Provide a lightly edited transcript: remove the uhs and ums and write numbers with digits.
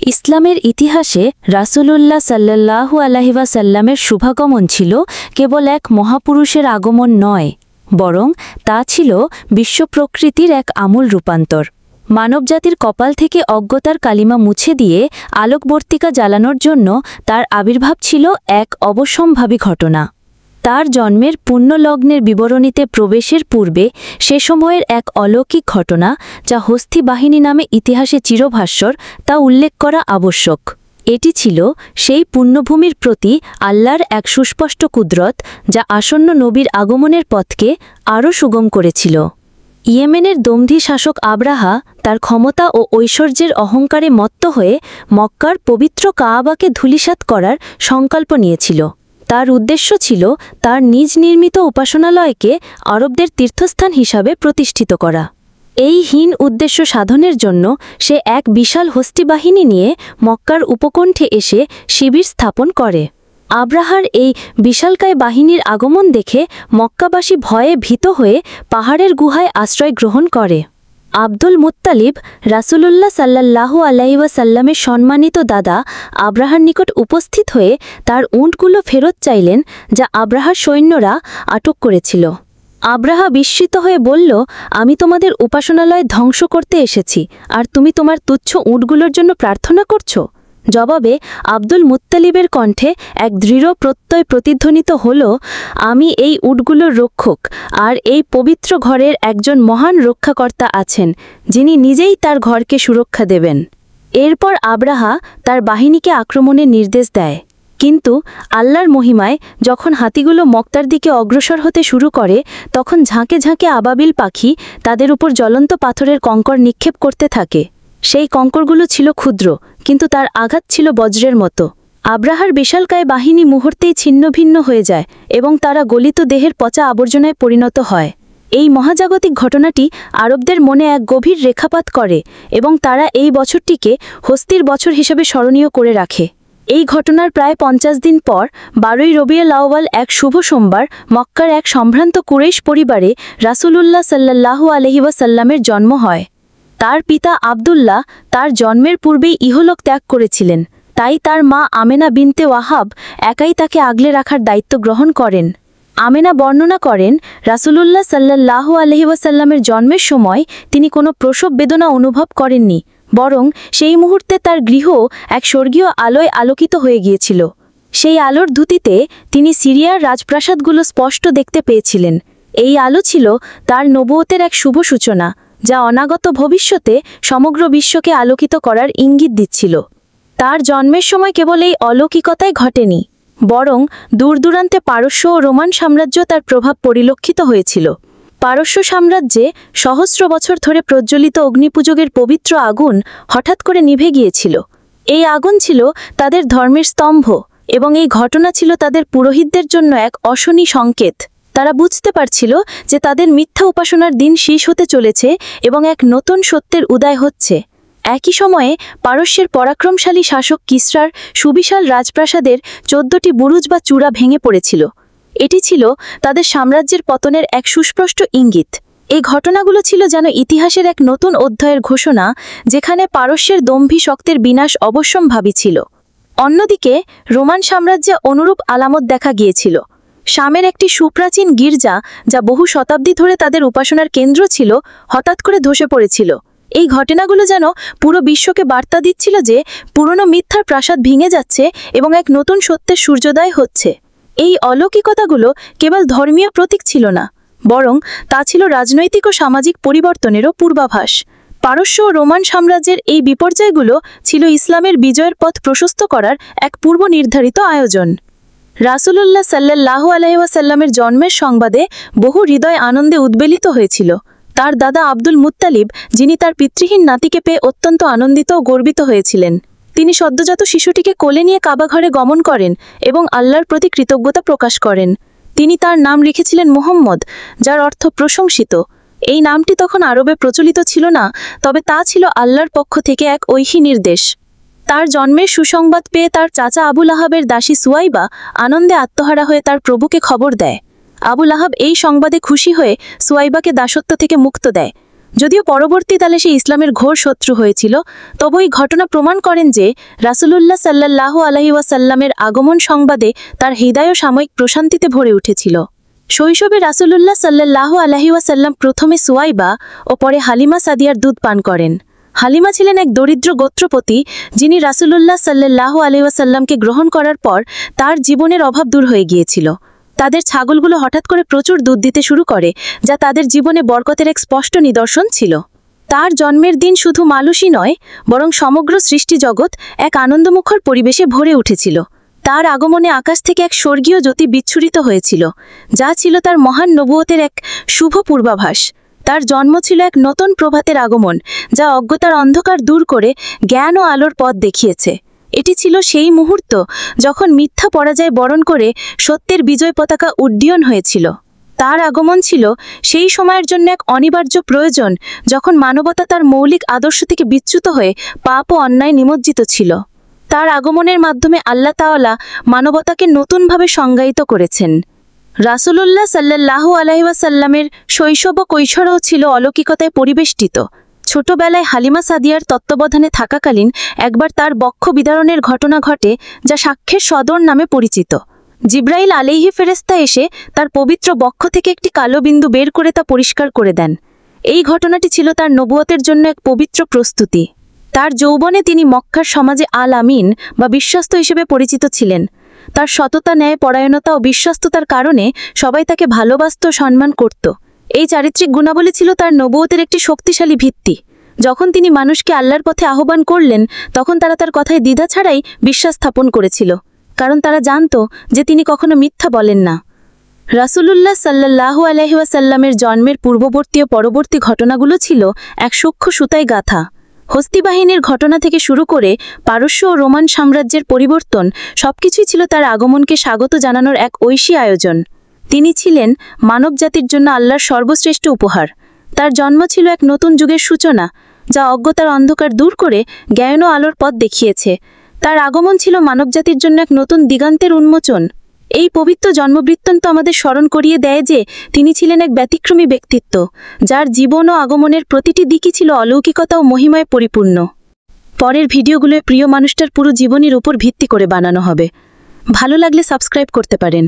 ইসলামের ইতিহাসে রাসূলুল্লাহ সাল্লাল্লাহু আলাইহি ওয়াসাল্লামের শুভাগমন ছিল কেবল এক মহাপুরুষের আগমন নয়, বরং তা ছিল বিশ্বপ্রকৃতির এক আমূল রূপান্তর। মানবজাতির কপাল থেকে অজ্ঞতার কালিমা মুছে দিয়ে আলোকবর্তিকা জ্বালানোর জন্য তার আবির্ভাব ছিল এক অবশ্যম্ভাবী ঘটনা। তার জন্মের পুণ্যলগ্নের বিবরণীতে প্রবেশের পূর্বে সে সময়ের এক অলৌকিক ঘটনা, যা হস্তি বাহিনী নামে ইতিহাসে চিরভাস্বর, তা উল্লেখ করা আবশ্যক। এটি ছিল সেই পুণ্যভূমির প্রতি আল্লাহর এক সুস্পষ্ট কুদরত, যা আসন্ন নবীর আগমনের পথকে আরও সুগম করেছিল। ইয়েমেনের দম্ভী শাসক আব্রাহা তার ক্ষমতা ও ঐশ্বর্যের অহংকারে মত্ত হয়ে মক্কার পবিত্র কাআবাকে ধূলিসাৎ করার সংকল্প নিয়েছিল। তার উদ্দেশ্য ছিল তার নিজ নির্মিত উপাসনালয়কে আরবদের তীর্থস্থান হিসাবে প্রতিষ্ঠিত করা। এই হীন উদ্দেশ্য সাধনের জন্য সে এক বিশাল হস্তিবাহিনী নিয়ে মক্কার উপকণ্ঠে এসে শিবির স্থাপন করে। আব্রাহার এই বিশালকায় বাহিনীর আগমন দেখে মক্কাবাসী ভয়ে ভীত হয়ে পাহাড়ের গুহায় আশ্রয় গ্রহণ করে। আব্দুল মুত্তালিব রাসূলুল্লাহ সাল্লাল্লাহু আলাইহি ওয়াসাল্লামের সম্মানিত দাদা আব্রাহার নিকট উপস্থিত হয়ে তার উটগুলো ফেরত চাইলেন, যা আব্রাহার সৈন্যরা আটক করেছিল। আব্রাহা বিস্মিত হয়ে বলল, আমি তোমাদের উপাসনালয় ধ্বংস করতে এসেছি, আর তুমি তোমার তুচ্ছ উটগুলোর জন্য প্রার্থনা করছো? জবাবে আব্দুল মুত্তালিবের কণ্ঠে এক দৃঢ় প্রত্যয় প্রতিধ্বনিত হল, আমি এই উটগুলোর রক্ষক, আর এই পবিত্র ঘরের একজন মহান রক্ষাকর্তা আছেন, যিনি নিজেই তার ঘরকে সুরক্ষা দেবেন। এরপর আব্রাহা তার বাহিনীকে আক্রমণের নির্দেশ দেয়। কিন্তু আল্লাহর মহিমায় যখন হাতিগুলো মক্কার দিকে অগ্রসর হতে শুরু করে, তখন ঝাঁকে ঝাঁকে আবাবিল পাখি তাদের উপর জ্বলন্ত পাথরের কঙ্কর নিক্ষেপ করতে থাকে। সেই কঙ্করগুলো ছিল ক্ষুদ্র, কিন্তু তার আঘাত ছিল বজ্রের মতো। আব্রাহার বিশালকায় বাহিনী মুহূর্তেই ছিন্নভিন্ন হয়ে যায় এবং তারা গলিত দেহের পচা আবর্জনায় পরিণত হয়। এই মহাজাগতিক ঘটনাটি আরবদের মনে এক গভীর রেখাপাত করে এবং তারা এই বছরটিকে হস্তির বছর হিসেবে স্মরণীয় করে রাখে। এই ঘটনার প্রায় 50 দিন পর 12ই রবিউল আউয়াল, এক শুভ সোমবার, মক্কার এক সম্ভ্রান্ত কুরাইশ পরিবারে রাসূলুল্লাহ সাল্লাল্লাহু আলাইহি ওয়াসাল্লামের জন্ম হয়। তার পিতা আব্দুল্লাহ তার জন্মের পূর্বেই ইহলোক ত্যাগ করেছিলেন, তাই তার মা আমেনা বিনতে ওয়াহাব একাই তাকে আগলে রাখার দায়িত্ব গ্রহণ করেন। আমেনা বর্ণনা করেন, রাসূলুল্লাহ সাল্লাল্লাহু আলাইহি ওয়াসাল্লামের জন্মের সময় তিনি কোনো প্রসব বেদনা অনুভব করেননি, বরং সেই মুহূর্তে তার গৃহ এক স্বর্গীয় আলোয় আলোকিত হয়ে গিয়েছিল। সেই আলোর দ্যুতিতে তিনি সিরিয়ার রাজপ্রাসাদগুলো স্পষ্ট দেখতে পেয়েছিলেন। এই আলো ছিল তার নবুয়তের এক শুভ সূচনা, যা অনাগত ভবিষ্যতে সমগ্র বিশ্বকে আলোকিত করার ইঙ্গিত দিচ্ছিল। তার জন্মের সময় কেবল এই অলৌকিকতাই ঘটেনি, বরং দূরদূরান্তে পারস্য ও রোমান সাম্রাজ্য তার প্রভাব পরিলক্ষিত হয়েছিল। পারস্য সাম্রাজ্যে সহস্র বছর ধরে প্রজ্বলিত অগ্নিপূজকের পবিত্র আগুন হঠাৎ করে নিভে গিয়েছিল। এই আগুন ছিল তাদের ধর্মের স্তম্ভ, এবং এই ঘটনা ছিল তাদের পুরোহিতদের জন্য এক অশনি সংকেত। তারা বুঝতে পারছিল যে তাদের মিথ্যা উপাসনার দিন শেষ হতে চলেছে এবং এক নতুন সত্যের উদয় হচ্ছে। একই সময়ে পারস্যের পরাক্রমশালী শাসক কিসরার সুবিশাল রাজপ্রাসাদের 14টি বুরুজ বা চূড়া ভেঙে পড়েছিল। এটি ছিল তাদের সাম্রাজ্যের পতনের এক সুস্পষ্ট ইঙ্গিত। এই ঘটনাগুলো ছিল যেন ইতিহাসের এক নতুন অধ্যায়ের ঘোষণা, যেখানে পারস্যের দম্ভী শক্তির বিনাশ অবশ্যম্ভাবী ছিল। অন্যদিকে রোমান সাম্রাজ্যে অনুরূপ আলামত দেখা গিয়েছিল। শামের একটি সুপ্রাচীন গির্জা, যা বহু শতাব্দী ধরে তাদের উপাসনার কেন্দ্র ছিল, হঠাৎ করে ধসে পড়েছিল। এই ঘটনাগুলো যেন পুরো বিশ্বকে বার্তা দিচ্ছিল যে পুরনো মিথ্যার প্রাসাদ ভেঙে যাচ্ছে এবং এক নতুন সত্যের সূর্যোদয় হচ্ছে। এই অলৌকিকতাগুলো কেবল ধর্মীয় প্রতীক ছিল না, বরং তা ছিল রাজনৈতিক ও সামাজিক পরিবর্তনেরও পূর্বাভাস। পারস্য ও রোমান সাম্রাজ্যের এই বিপর্যয়গুলো ছিল ইসলামের বিজয়ের পথ প্রশস্ত করার এক পূর্ব নির্ধারিত আয়োজন। রাসূলুল্লাহ সাল্লাল্লাহু আলাইহি ওয়াসাল্লামের জন্মের সংবাদে বহু হৃদয় আনন্দে উদ্বেলিত হয়েছিল। তার দাদা আব্দুল মুত্তালিব, যিনি তার পিতৃহীন নাতিকে পেয়ে অত্যন্ত আনন্দিত ও গর্বিত হয়েছিলেন, তিনি সদ্যজাত শিশুটিকে কোলে নিয়ে কাবা ঘরে গমন করেন এবং আল্লাহর প্রতি কৃতজ্ঞতা প্রকাশ করেন। তিনি তার নাম রেখেছিলেন মুহাম্মদ, যার অর্থ প্রশংসিত। এই নামটি তখন আরবে প্রচলিত ছিল না, তবে তা ছিল আল্লাহর পক্ষ থেকে এক ঐহী নির্দেশ। তার জন্মের সুসংবাদ পেয়ে তার চাচা আবু লাহাবের দাসী সুয়াইবা আনন্দে আত্মহারা হয়ে তার প্রভুকে খবর দেয়। আবু লাহাব এই সংবাদে খুশি হয়ে সুয়াইবাকে দাসত্ব থেকে মুক্ত দেয়। যদিও পরবর্তীকালে সে ইসলামের ঘোর শত্রু হয়েছিল, তবে এই ঘটনা প্রমাণ করেন যে রাসূলুল্লাহ সাল্লাল্লাহু আলাইহি ওয়াসাল্লামের আগমন সংবাদে তার হৃদয় সাময়িক প্রশান্তিতে ভরে উঠেছিল। শৈশবে রাসূলুল্লাহ সাল্লাল্লাহু আলাইহি ওয়াসাল্লাম প্রথমে সুয়াইবা ও পরে হালিমা সাদিয়ার দুধ পান করেন। হালিমা ছিলেন এক দরিদ্র গোত্রপতি, যিনি রাসূলুল্লাহ সাল্লাল্লাহু আলাইহি ওয়াসাল্লামকে গ্রহণ করার পর তার জীবনের অভাব দূর হয়ে গিয়েছিল। তাদের ছাগলগুলো হঠাৎ করে প্রচুর দুধ দিতে শুরু করে, যা তাদের জীবনে বরকতের এক স্পষ্ট নিদর্শন ছিল। তার জন্মের দিন শুধু মানুষই নয়, বরং সমগ্র সৃষ্টি জগৎ এক আনন্দমুখর পরিবেশে ভরে উঠেছিল। তার আগমনে আকাশ থেকে এক স্বর্গীয় জ্যোতি বিচ্ছুরিত হয়েছিল, যা ছিল তার মহান নবুয়তের এক শুভ পূর্বাভাস। তার জন্ম ছিল এক নতুন প্রভাতের আগমন, যা অজ্ঞতার অন্ধকার দূর করে জ্ঞান ও আলোর পথ দেখিয়েছে। এটি ছিল সেই মুহূর্ত যখন মিথ্যা পরাজয় বরণ করে সত্যের বিজয় পতাকা উড্ডীয়ন হয়েছিল। তার আগমন ছিল সেই সময়ের জন্য এক অনিবার্য প্রয়োজন, যখন মানবতা তার মৌলিক আদর্শ থেকে বিচ্যুত হয়ে পাপ ও অন্যায় নিমজ্জিত ছিল। তার আগমনের মাধ্যমে আল্লাহ তাআলা মানবতাকে নতুনভাবে সংজ্ঞায়িত করেছেন। রাসূলুল্লাহ সাল্লাল্লাহু আলাইহি ওয়াসাল্লামের শৈশব ও কৈশোরও ছিল অলৌকিকতায় পরিবেষ্টিত। ছোটবেলায় হালিমা সাদিয়ার তত্ত্বাবধানে থাকাকালীন একবার তার বক্ষ বিদারণের ঘটনা ঘটে, যা সাক্ষ্যের সদর নামে পরিচিত। জিব্রাইল আলাইহি ফেরেশতা এসে তার পবিত্র বক্ষ থেকে একটি কালো বিন্দু বের করে তা পরিষ্কার করে দেন। এই ঘটনাটি ছিল তার নবুয়তের জন্য এক পবিত্র প্রস্তুতি। তার যৌবনে তিনি মক্কার সমাজে আল আমিন বা বিশ্বস্ত হিসেবে পরিচিত ছিলেন। তার সততা, ন্যায় পরায়ণতা ও বিশ্বস্ততার কারণে সবাই তাকে ভালোবাসত ও সম্মান করত। এই চারিত্রিক গুণাবলী ছিল তার নবুয়তের একটি শক্তিশালী ভিত্তি। যখন তিনি মানুষকে আল্লাহর পথে আহ্বান করলেন, তখন তারা তার কথায় দ্বিধা ছাড়াই বিশ্বাস স্থাপন করেছিল, কারণ তারা জানত যে তিনি কখনো মিথ্যা বলেন না। রাসূলুল্লাহ সাল্লাল্লাহু আলাইহি ওয়াসাল্লামের জন্মের পূর্ববর্তী ও পরবর্তী ঘটনাগুলো ছিল এক সূক্ষ্ম সুতায় গাঁথা। হস্তি বাহিনীর ঘটনা থেকে শুরু করে পারস্য ও রোমান সাম্রাজ্যের পরিবর্তন, সবকিছুই ছিল তার আগমনকে স্বাগত জানানোর এক ঐশী আয়োজন। তিনি ছিলেন মানবজাতির জন্য আল্লাহর সর্বশ্রেষ্ঠ উপহার। তার জন্ম ছিল এক নতুন যুগের সূচনা, যা অজ্ঞতার অন্ধকার দূর করে জ্ঞান ও আলোর পথ দেখিয়েছে। তার আগমন ছিল মানবজাতির জন্য এক নতুন দিগান্তের উন্মোচন। এই পবিত্র জন্মবৃত্তান্ত আমাদের স্মরণ করিয়ে দেয় যে তিনি ছিলেন এক ব্যতিক্রমী ব্যক্তিত্ব, যার জীবন ও আগমনের প্রতিটি দিকই ছিল অলৌকিকতা ও মহিমায় পরিপূর্ণ। পরের ভিডিওগুলোয় প্রিয় মানুষটার পুরো জীবনের উপর ভিত্তি করে বানানো হবে। ভালো লাগলে সাবস্ক্রাইব করতে পারেন।